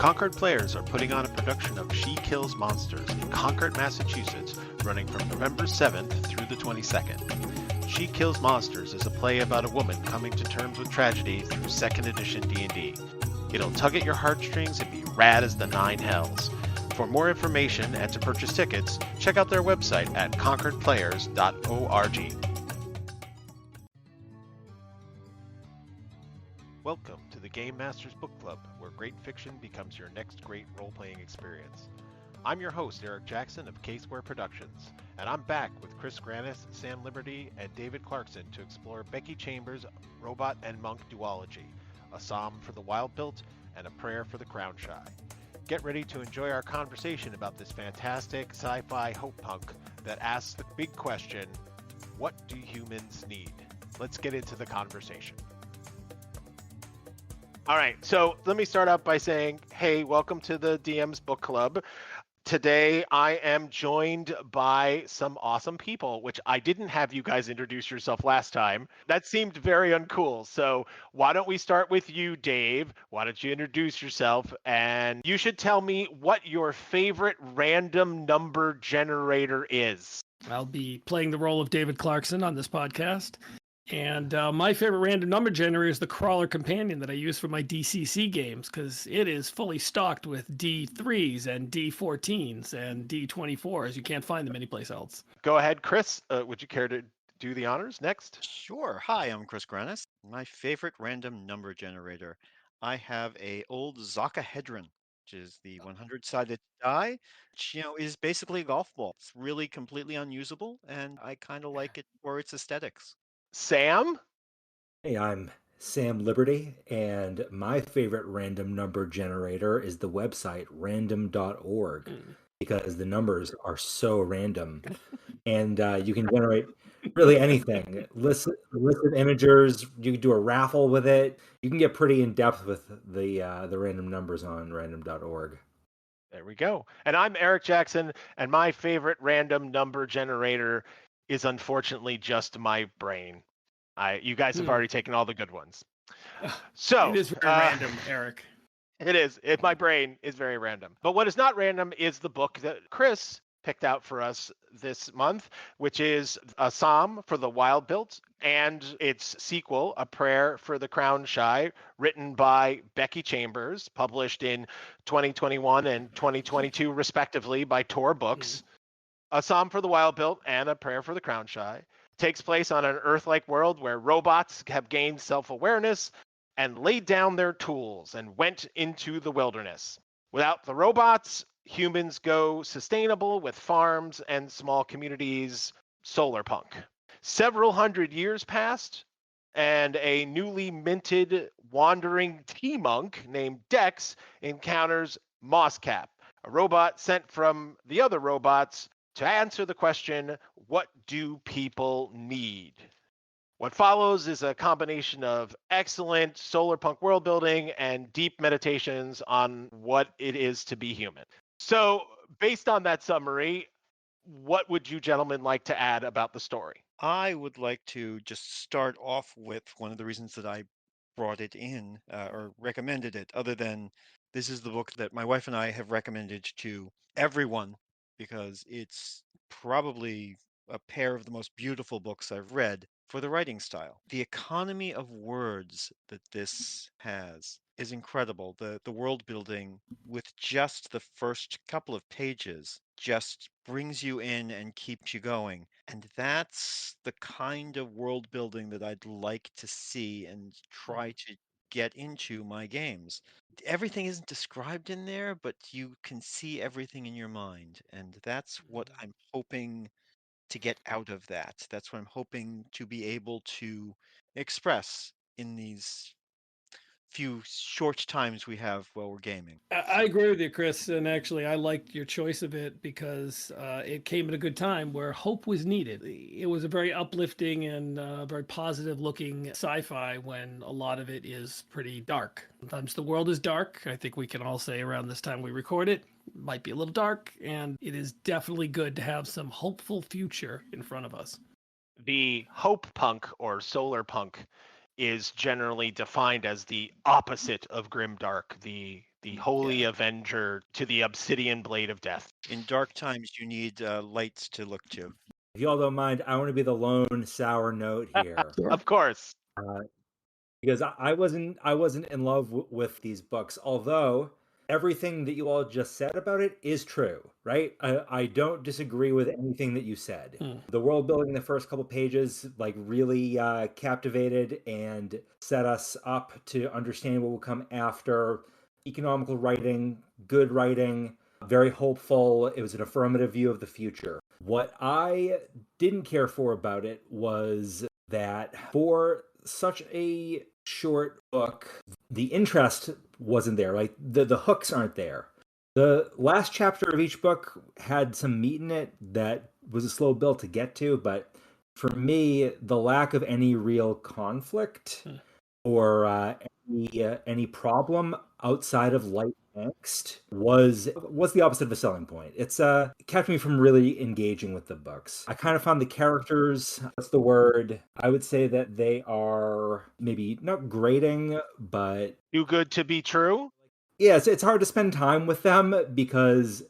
Concord Players are putting on a production of She Kills Monsters in Concord, Massachusetts, running from November 7th through the 22nd. She Kills Monsters is a play about a woman coming to terms with tragedy through 2nd edition D&D. It'll tug at your heartstrings and be rad as the nine hells. For more information and to purchase tickets, check out their website at concordplayers.org. Welcome to the Game Masters Book Club, where great fiction becomes your next great role-playing experience. I'm your host, Eric Jackson of K-Square Productions, and I'm back with Chris Granis, Sam Liberty, and David Clarkson to explore Becky Chambers' Robot and Monk Duology, a psalm for the wild-built and a prayer for the crown-shy. Get ready to enjoy our conversation about this fantastic sci-fi hope punk that asks the big question, what do humans need? Let's get into the conversation. All right, so let me start out by saying, hey, welcome to the DM's Book Club. Today, I am joined by some awesome people, which I didn't have you guys introduce yourself last time. That seemed very uncool. So why don't we start with you, Dave? Why don't you introduce yourself? And you should tell me what your favorite random number generator is. I'll be playing the role of David Clarkson on this podcast. And my favorite random number generator is the Crawler Companion that I use for my DCC games, because it is fully stocked with D3s and D14s and D24s. You can't find them anyplace else. Go ahead, Chris. Would you care to do the honors next? Sure. Hi, I'm Chris Granis. My favorite random number generator. I have a old Zakahedron, which is the 100-sided die, which, is basically a golf ball. It's really completely unusable, and I kind of like it for its aesthetics. Sam? Hey, I'm Sam Liberty, and my favorite random number generator is the website random.org because the numbers are so random. And you can generate really anything. List of imagers, you can do a raffle with it. You can get pretty in-depth with the random numbers on random.org. There we go. And I'm Eric Jackson, and my favorite random number generator is unfortunately just my brain. You guys have already taken all the good ones. So it is very random, Eric. It is. My brain is very random. But what is not random is the book that Chris picked out for us this month, which is a psalm for the wild-built and its sequel, A Prayer for the Crown-shy, written by Becky Chambers, published in 2021 and 2022 respectively by Tor Books. A Psalm for the Wild-Built and A Prayer for the Crown-shy takes place on an Earth-like world where robots have gained self-awareness and laid down their tools and went into the wilderness. Without the robots, humans go sustainable with farms and small communities, solarpunk. Several hundred years passed, and a newly minted wandering tea-monk named Dex encounters Mosscap, a robot sent from the other robots to answer the question, what do people need? What follows is a combination of excellent solarpunk world building and deep meditations on what it is to be human. So, based on that summary, what would you gentlemen like to add about the story? I would like to just start off with one of the reasons that I brought it in or recommended it, other than this is the book that my wife and I have recommended to everyone because it's probably a pair of the most beautiful books I've read for the writing style. The economy of words that this has is incredible. The world building with just the first couple of pages just brings you in and keeps you going. And that's the kind of world building that I'd like to see and try to get into my games. Everything isn't described in there, but you can see everything in your mind. And that's what I'm hoping to get out of that. That's what I'm hoping to be able to express in these few short times we have while we're gaming. I agree with you, Chris. And actually, I liked your choice of it because it came at a good time where hope was needed. It was a very uplifting and very positive looking sci-fi when a lot of it is pretty dark. Sometimes the world is dark. I think we can all say around this time we record it might be a little dark, and it is definitely good to have some hopeful future in front of us. The hope punk or solar punk is generally defined as the opposite of grimdark, the holy avenger to the obsidian blade of death. In dark times, you need lights to look to. If y'all don't mind, I want to be the lone sour note here. Of course. Because I wasn't in love with these books, although everything that you all just said about it is true, right? I don't disagree with anything that you said. The world building in the first couple pages like really captivated and set us up to understand what will come after. Economical writing, good writing, very hopeful. It was an affirmative view of the future. What I didn't care for about it was that for such a short book, the interest wasn't there. Like the hooks aren't there. The last chapter of each book had some meat in it that was a slow build to get to, but for me, the lack of any real conflict or any problem outside of light angst was the opposite of a selling point. It kept me from really engaging with the books. I kind of found the characters, what's the word? I would say that they are maybe not grating, but too good to be true. Yeah, it's hard to spend time with them because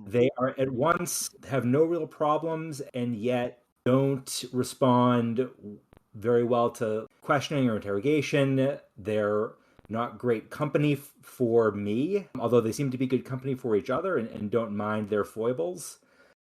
they are at once have no real problems and yet don't respond very well to questioning or interrogation. They're not great company for me, although they seem to be good company for each other and don't mind their foibles.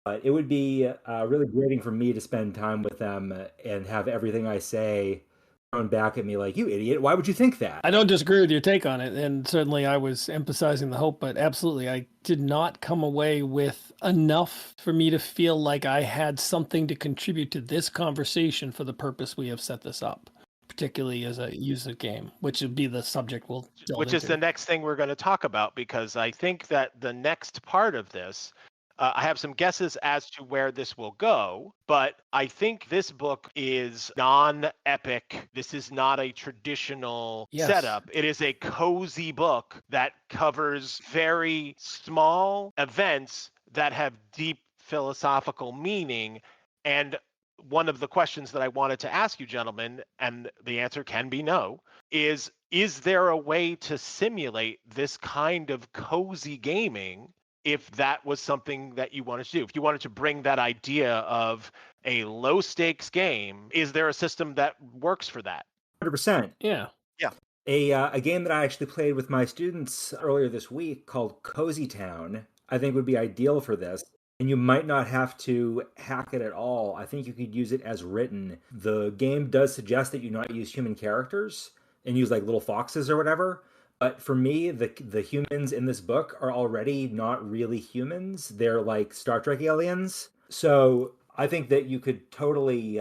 But it would be really grating for me to spend time with them and have everything I say thrown back at me like, you idiot, why would you think that? I don't disagree with your take on it, and certainly I was emphasizing the hope, but absolutely I did not come away with enough for me to feel like I had something to contribute to this conversation for the purpose we have set this up, particularly as a user game, which would be the subject we'll delve Which is into. the next thing we're going to talk about, because I think that the next part of this, I have some guesses as to where this will go, but I think this book is non-epic. This is not a traditional setup. It is a cozy book that covers very small events that have deep philosophical meaning. And one of the questions that I wanted to ask you, gentlemen, and the answer can be no, is there a way to simulate this kind of cozy gaming if that was something that you wanted to do? If you wanted to bring that idea of a low stakes game, is there a system that works for that? 100%. Yeah. A game that I actually played with my students earlier this week called Cozy Town, I think would be ideal for this. And you might not have to hack it at all. I think you could use it as written. The game does suggest that you not use human characters and use like little foxes or whatever. But for me, the humans in this book are already not really humans. They're like Star Trek aliens. So I think that you could totally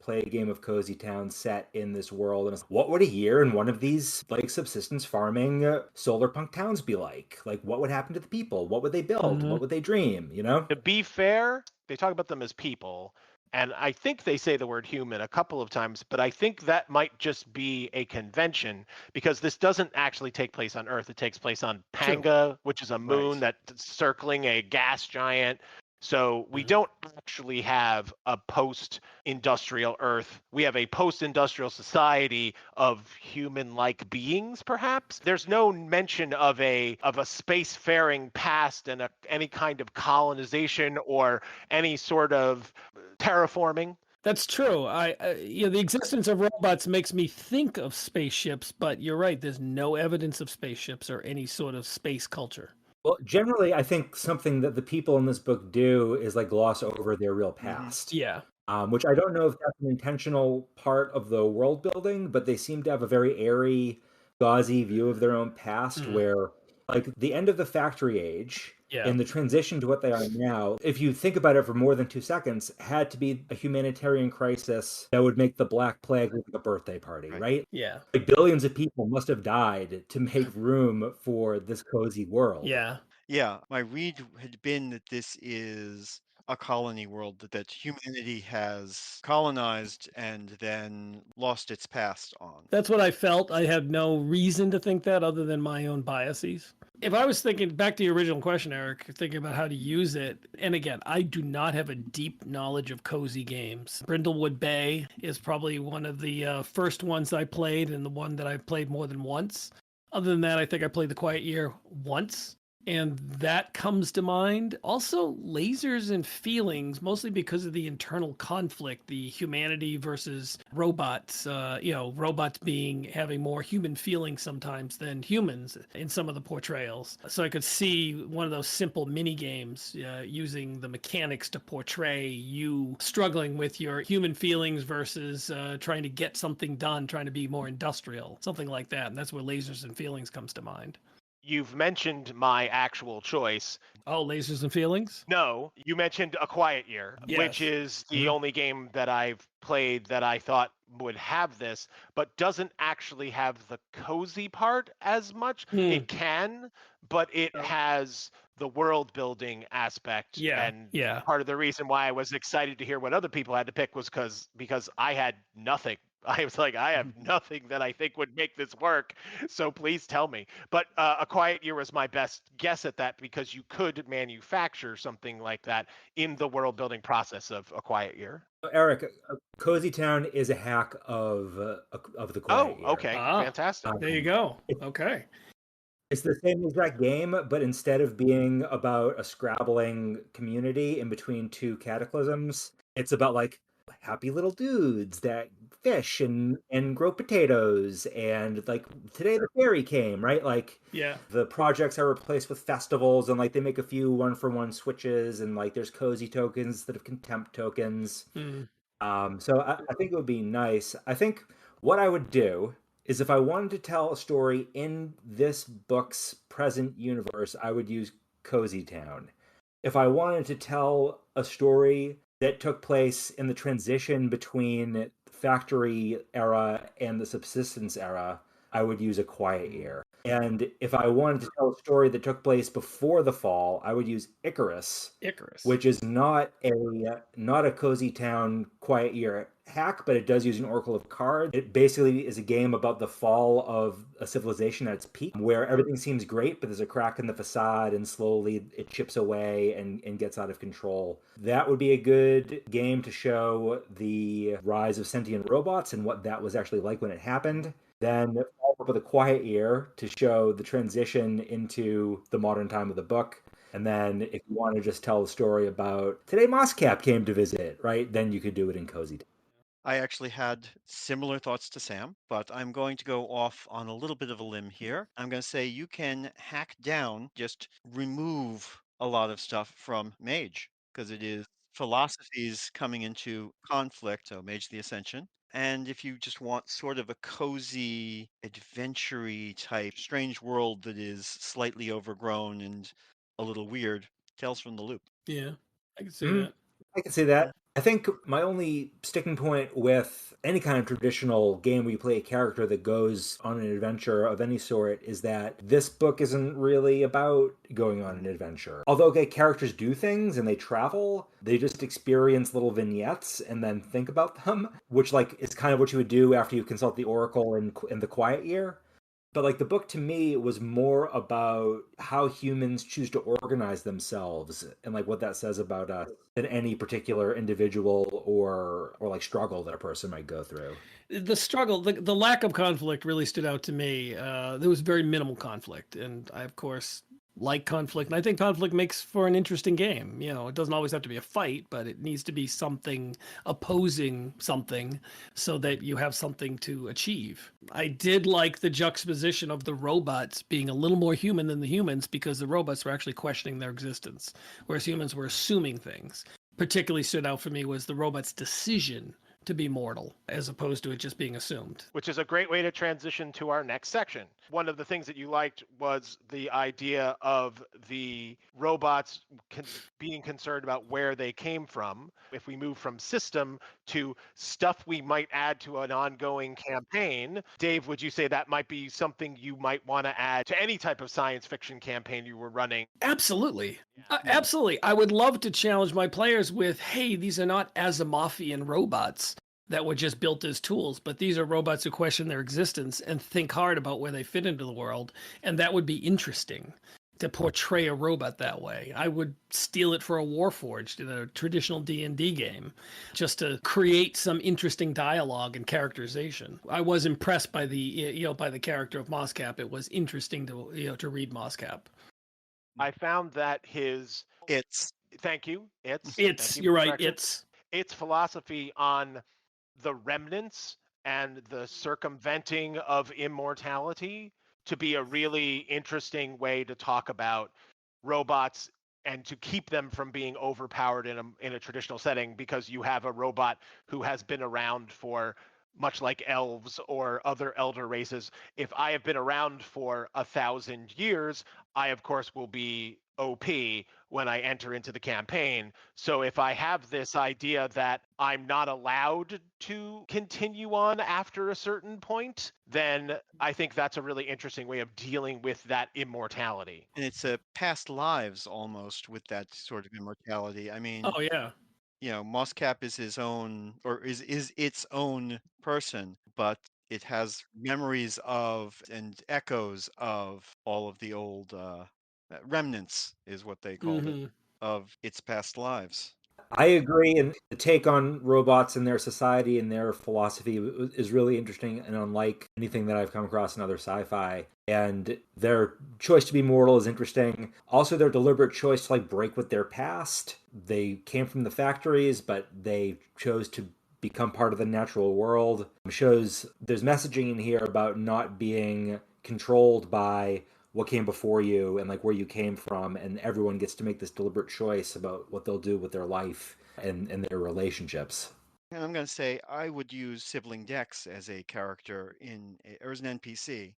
play a game of Cozy Town set in this world. And what would a year in one of these like subsistence farming solarpunk towns be like? Like, what would happen to the people? What would they build? What would they dream? You know? To be fair, they talk about them as people. And I think they say the word human a couple of times, but I think that might just be a convention because this doesn't actually take place on Earth. It takes place on Panga, which is a moon that's circling a gas giant. So we don't actually have a post-industrial Earth. We have a post-industrial society of human-like beings, perhaps. There's no mention of a spacefaring past and any kind of colonization or any sort of terraforming. That's true. The existence of robots makes me think of spaceships, but you're right. There's no evidence of spaceships or any sort of space culture. Well, generally, I think something that the people in this book do is like gloss over their real past. Yeah. Which I don't know if that's an intentional part of the world building, but they seem to have a very airy, gauzy view of their own past where like the end of the factory age and the transition to what they are now, if you think about it for more than 2 seconds, had to be a humanitarian crisis that would make the Black Plague look like a birthday party, right? Yeah. Like billions of people must have died to make room for this cozy world. Yeah. Yeah, my read had been that this is a colony world that humanity has colonized and then lost its past on. That's what I felt. I had no reason to think that other than my own biases. If I was thinking back to your original question, Eric, thinking about how to use it, and again, I do not have a deep knowledge of cozy games. Brindlewood Bay is probably one of the first ones I played and the one that I've played more than once. Other than that, I think I played The Quiet Year once. And that comes to mind. Also, Lasers and Feelings, mostly because of the internal conflict, the humanity versus robots, robots having more human feelings sometimes than humans in some of the portrayals. So I could see one of those simple mini games using the mechanics to portray you struggling with your human feelings versus trying to get something done, trying to be more industrial, something like that. And that's where Lasers and Feelings comes to mind. You've mentioned my actual choice. Oh, Lasers and Feelings? No, you mentioned A Quiet Year, Yes. which is the only game that I've played that I thought would have this, but doesn't actually have the cozy part as much. It can, but it has the world building aspect. Yeah, And yeah. part of the reason why I was excited to hear what other people had to pick was because I had nothing. I was like, I have nothing that I think would make this work, so please tell me. But A Quiet Year was my best guess at that because you could manufacture something like that in the world building process of A Quiet Year. Eric, Cozy Town is a hack of the Quiet Year. Okay, fantastic. There you go. Okay. It's the same exact game, but instead of being about a scrabbling community in between two cataclysms, it's about like happy little dudes that fish and grow potatoes, and like today the fairy came, right? Like the projects are replaced with festivals, and like they make a few 1-for-1 switches, and like there's cozy tokens instead of contempt tokens. So I think it would be nice. I think what I would do is if I wanted to tell a story in this book's present universe, I would use Cozy Town. If I wanted to tell a story that took place in the transition between factory era and the subsistence era, I would use A Quiet Year. And if I wanted to tell a story that took place before the fall, I would use Icarus, which is not a Cozy Town Quiet Year hack, but it does use an Oracle of Cards. It basically is a game about the fall of a civilization at its peak, where everything seems great, but there's a crack in the facade, and slowly it chips away and gets out of control. That would be a good game to show the rise of sentient robots and what that was actually like when it happened. Then follow up with A Quiet Year to show the transition into the modern time of the book. And then if you want to just tell the story about today Mosscap came to visit, right? Then you could do it in Cozy Town. I actually had similar thoughts to Sam, but I'm going to go off on a little bit of a limb here. I'm going to say you can hack down, just remove a lot of stuff from Mage, because it is philosophies coming into conflict, so Mage the Ascension. And if you just want sort of a cozy, adventure-y type, strange world that is slightly overgrown and a little weird, Tales from the Loop. Yeah, I can see that. I can see that. I think my only sticking point with any kind of traditional game where you play a character that goes on an adventure of any sort is that this book isn't really about going on an adventure. Although characters do things and they travel, they just experience little vignettes and then think about them, which like is kind of what you would do after you consult the Oracle in the Quiet Year. But like the book to me was more about how humans choose to organize themselves and like what that says about us than any particular individual or like struggle that a person might go through. The struggle, the lack of conflict really stood out to me. There was very minimal conflict, and I of course like conflict, and I think conflict makes for an interesting game. You know, it doesn't always have to be a fight, but it needs to be something opposing something so that you have something to achieve. I did like the juxtaposition of the robots being a little more human than the humans because the robots were actually questioning their existence, whereas humans were assuming things. Particularly stood out for me was the robot's decision to be mortal, as opposed to it just being assumed. Which is a great way to transition to our next section. One of the things that you liked was the idea of the robots being concerned about where they came from. If we move from system to stuff we might add to an ongoing campaign, Dave, would you say that might be something you might want to add to any type of science fiction campaign you were running? Absolutely. Absolutely. I would love to challenge my players with, hey, these are not Asimovian robots that were just built as tools, but these are robots who question their existence and think hard about where they fit into the world. And that would be interesting to portray a robot that way. I would steal it for a Warforged in a traditional D&D game, just to create some interesting dialogue and characterization. I was impressed by the character of Mosscap. It was interesting to read Mosscap. I found that his thank you. You're right. Its philosophy on the remnants and the circumventing of immortality to be a really interesting way to talk about robots and to keep them from being overpowered in a traditional setting, because you have a robot who has been around for, much like elves or other elder races. If I have been around for 1,000 years, I of course will be OP when I enter into the campaign. So if I have this idea that I'm not allowed to continue on after a certain point, then I think that's a really interesting way of dealing with that immortality. And it's a past lives almost with that sort of immortality. I mean, Oh yeah. Mosscap is his own, or is its own person, but it has memories of and echoes of all of the old remnants, is what they called it, of its past lives. I agree, and the take on robots and their society and their philosophy is really interesting and unlike anything that I've come across in other sci-fi. And their choice to be mortal is interesting. Also, their deliberate choice to break with their past. They came from the factories, but they chose to become part of the natural world. Shows there's messaging in here about not being controlled by what came before you and where you came from, and everyone gets to make this deliberate choice about what they'll do with their life and their relationships. And I'm going to say I would use Sibling Dex as a character or as an NPC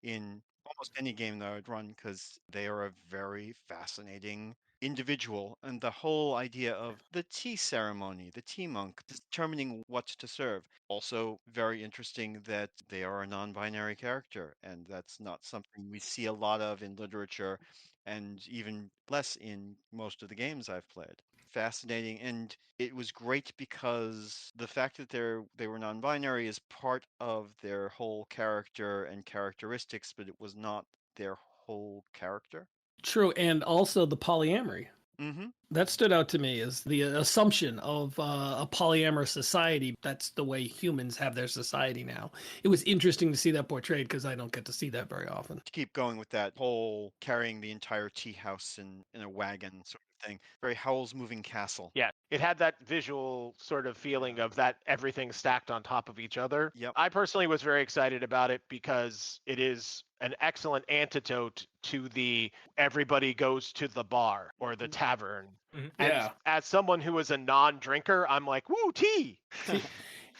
in almost any game that I would run, because they are a very fascinating individual, and the whole idea of the tea ceremony, the tea monk, determining what to serve. Also very interesting that they are a non-binary character, and that's not something we see a lot of in literature, and even less in most of the games I've played. Fascinating, and it was great because the fact that they were non-binary is part of their whole character and characteristics, but it was not their whole character. True, and also the polyamory. Mm-hmm. That stood out to me as the assumption of a polyamorous society. That's the way humans have their society now. It was interesting to see that portrayed, because I don't get to see that very often. To keep going with that whole carrying the entire tea house in a wagon sort of thing. Very Howl's Moving Castle. Yeah, it had that visual sort of feeling of that everything stacked on top of each other. Yep. I personally was very excited about it because it is an excellent antidote to the everybody goes to the bar or the tavern. And Yeah. as someone who is a non-drinker, I'm like, woo, tea!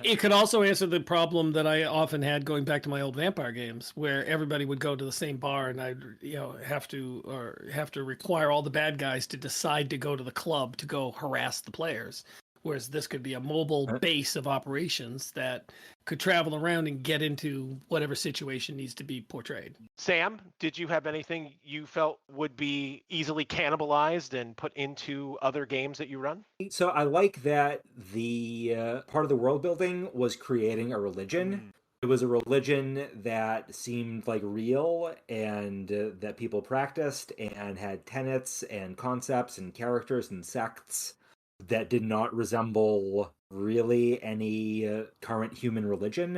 It could also answer the problem that I often had going back to my old vampire games, where everybody would go to the same bar, and I'd have to require all the bad guys to decide to go to the club to go harass the players. Whereas this could be a mobile base of operations that could travel around and get into whatever situation needs to be portrayed. Sam, did you have anything you felt would be easily cannibalized and put into other games that you run? So I like that the part of the world building was creating a religion. It was a religion that seemed real and that people practiced and had tenets and concepts and characters and sects that did not resemble really any current human religion,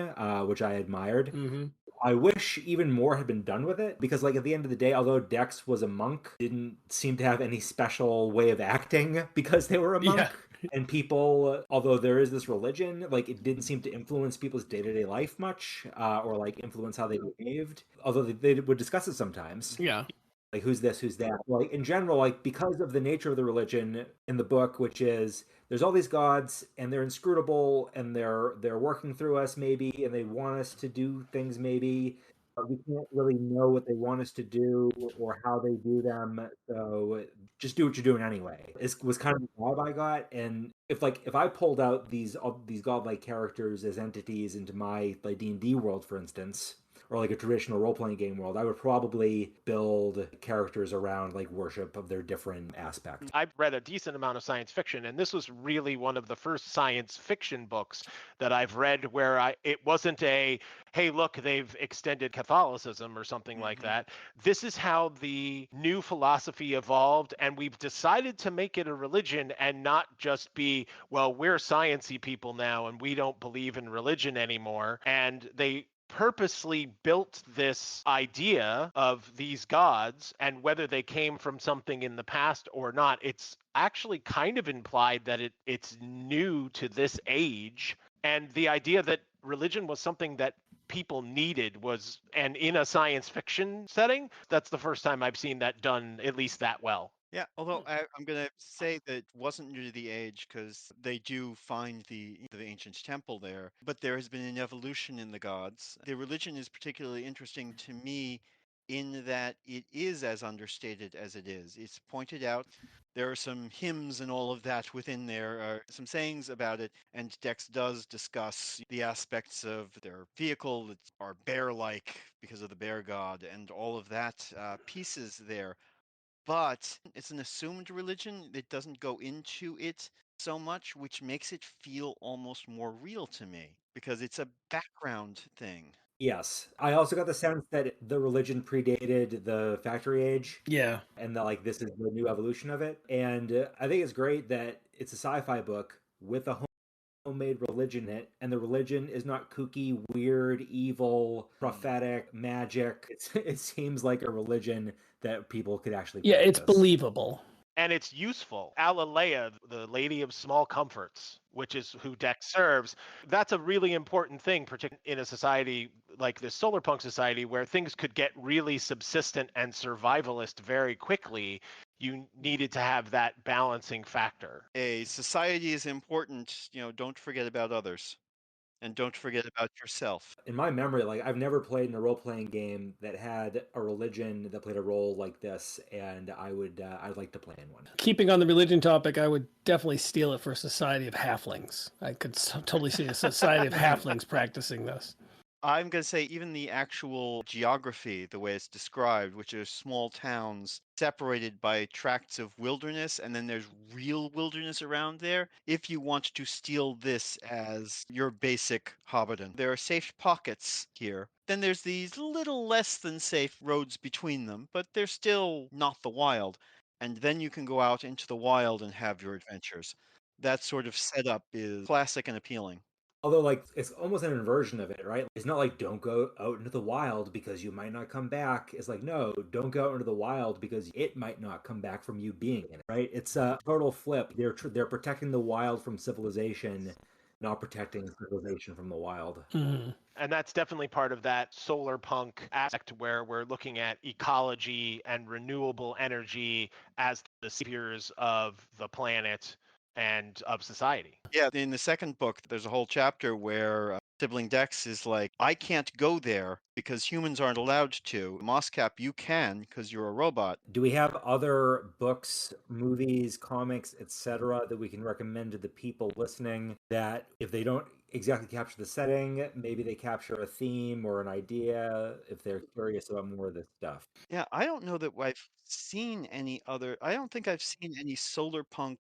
which I admired. Mm-hmm. I wish even more had been done with it, because at the end of the day, although Dex was a monk, didn't seem to have any special way of acting because they were a monk. Yeah. And people, although there is this religion, it didn't seem to influence people's day-to-day life much, or influence how they behaved, although they would discuss it sometimes. Yeah. like who's this, who's that. Like in general, like because of the nature of the religion in the book, which is there's all these gods and they're inscrutable and they're working through us maybe, and they want us to do things maybe. But we can't really know what they want us to do or how they do them. So just do what you're doing anyway. It was kind of the vibe I got. And if I pulled out these godlike characters as entities into my like D&D world, for instance, or like a traditional role-playing game world, I would probably build characters around like worship of their different aspects. I've read a decent amount of science fiction, and this was really one of the first science fiction books that I've read where it wasn't a, hey, look, they've extended Catholicism or something like that. This is how the new philosophy evolved, and we've decided to make it a religion and not just be, well, we're sciencey people now and we don't believe in religion anymore. And they purposely built this idea of these gods, and whether they came from something in the past or not, it's actually kind of implied that it's new to this age. And the idea that religion was something that people needed was, and in a science fiction setting, that's the first time I've seen that done at least that well. Yeah, although I'm going to say that it wasn't new to the age because they do find the ancient temple there, but there has been an evolution in the gods. The religion is particularly interesting to me in that it is as understated as it is. It's pointed out there are some hymns and all of that within there, some sayings about it, and Dex does discuss the aspects of their vehicle that are bear-like because of the bear god and all of that pieces there. But it's an assumed religion that doesn't go into it so much, which makes it feel almost more real to me because it's a background thing. Yes. I also got the sense that the religion predated the factory age. Yeah. And that like this is the new evolution of it. And I think it's great that it's a sci-fi book with a homemade religion in it, and the religion is not kooky, weird, evil, prophetic, magic. It seems like a religion that people could actually Yeah, it's practice. believable. And it's useful. Alalea, the Lady of Small Comforts, which is who Dex serves, that's a really important thing, particularly in a society like this solarpunk society where things could get really subsistent and survivalist very quickly. You needed to have that balancing factor. A society is important, don't forget about others. And don't forget about yourself. In my memory, like I've never played in a role-playing game that had a religion that played a role like this, and I'd like to play in one. Keeping on the religion topic, I would definitely steal it for a society of halflings. I could totally see a society of halflings practicing this. I'm going to say even the actual geography, the way it's described, which are small towns separated by tracts of wilderness, and then there's real wilderness around there. If you want to steal this as your basic Hobbiton, there are safe pockets here. Then there's these little less than safe roads between them, but they're still not the wild. And then you can go out into the wild and have your adventures. That sort of setup is classic and appealing. Although, like, it's almost an inversion of it, right? It's not like don't go out into the wild because you might not come back. It's like, no, don't go out into the wild because it might not come back from you being in it, right? It's a total flip. They're protecting the wild from civilization, not protecting civilization from the wild. Mm-hmm. And that's definitely part of that solar punk aspect where we're looking at ecology and renewable energy as the saviors of the planet and of society. Yeah, in the second book, there's a whole chapter where Sibling Dex is like, I can't go there because humans aren't allowed to. Mosscap, you can because you're a robot. Do we have other books, movies, comics, etc., that we can recommend to the people listening that if they don't exactly capture the setting, maybe they capture a theme or an idea if they're curious about more of this stuff? Yeah, I don't know that I've seen any other. I don't think I've seen any solar punk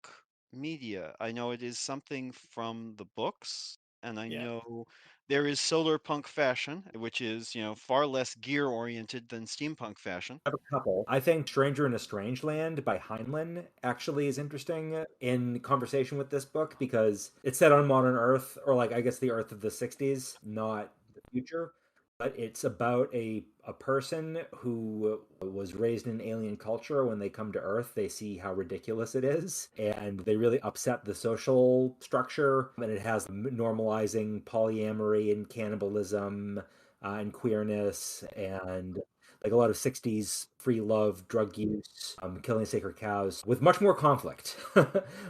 media. I know it is something from the books, and I know there is solar punk fashion, which is, far less gear oriented than steampunk fashion. I have a couple. I think Stranger in a Strange Land by Heinlein actually is interesting in conversation with this book because it's set on modern Earth, or like I guess the Earth of the 60s, not the future. But it's about a person who was raised in alien culture. When they come to Earth, they see how ridiculous it is, and they really upset the social structure. And it has normalizing polyamory and cannibalism and queerness and like a lot of 60s free love, drug use, killing sacred cows, with much more conflict.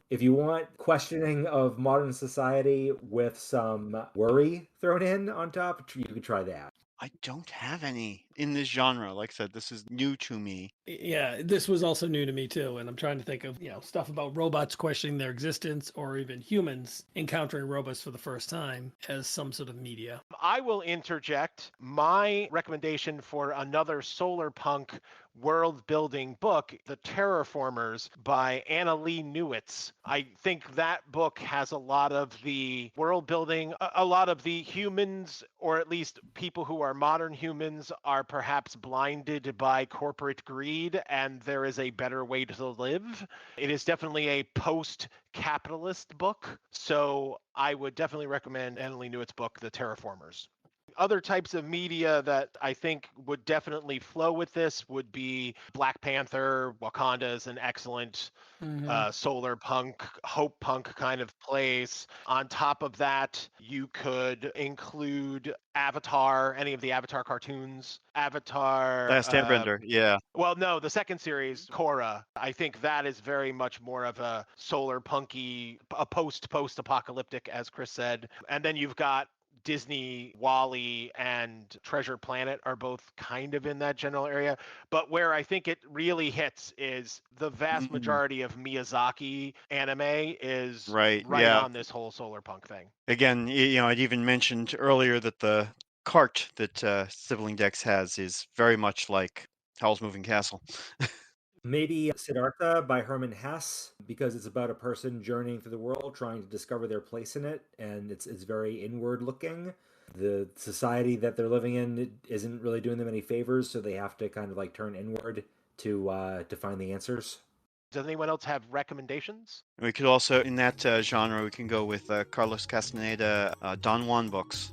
If you want questioning of modern society with some worry thrown in on top, you could try that. I don't have any in this genre. Like I said, this is new to me. Yeah, this was also new to me too, and I'm trying to think of stuff about robots questioning their existence, or even humans encountering robots for the first time as some sort of media. I will interject my recommendation for another solarpunk world-building book, The Terraformers by Anna Lee Newitz. I think that book has a lot of the world building, a lot of the humans, or at least people who are modern humans, are perhaps blinded by corporate greed, and there is a better way to live. It is definitely a post-capitalist book, so I would definitely recommend Anna Lee Newitz's book, The Terraformers. Other types of media that I think would definitely flow with this would be Black Panther. Wakanda is an excellent solar punk, hope punk kind of place. On top of that, you could include Avatar, any of the Avatar cartoons. Avatar. Last Airbender, yeah. Well, no, the second series, Korra, I think that is very much more of a solar punky, a post-apocalyptic, as Chris said. And then you've got Disney, Wall-E, and Treasure Planet are both kind of in that general area. But where I think it really hits is the vast majority of Miyazaki anime is right on this whole solar punk thing. Again, I'd even mentioned earlier that the cart that Sibling Dex has is very much like Howl's Moving Castle. Maybe Siddhartha by Herman Hesse, because it's about a person journeying through the world, trying to discover their place in it, and it's very inward looking. The society that they're living in isn't really doing them any favors, so they have to kind of like turn inward to find the answers. Does anyone else have recommendations? We could also, in that genre, we can go with Carlos Castaneda, Don Juan books.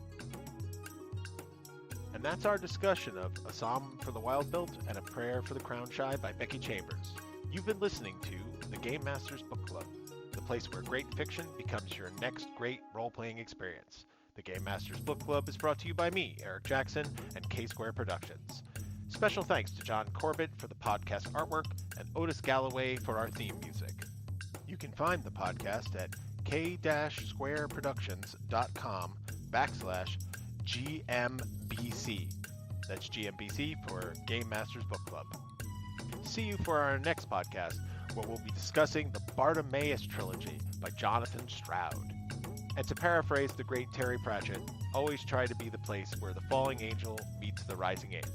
And that's our discussion of A Psalm for the Wild Built and A Prayer for the Crown Shy by Becky Chambers. You've been listening to the Game Masters Book Club, the place where great fiction becomes your next great role-playing experience. The Game Masters Book Club is brought to you by me, Eric Jackson, and K-Square Productions. Special thanks to John Corbett for the podcast artwork and Otis Galloway for our theme music. You can find the podcast at k-squareproductions.com/GMBC. That's GMBC for Game Masters Book Club. See you for our next podcast, where we'll be discussing the Bartimaeus trilogy by Jonathan Stroud. And to paraphrase the great Terry Pratchett, always try to be the place where the falling angel meets the rising ape.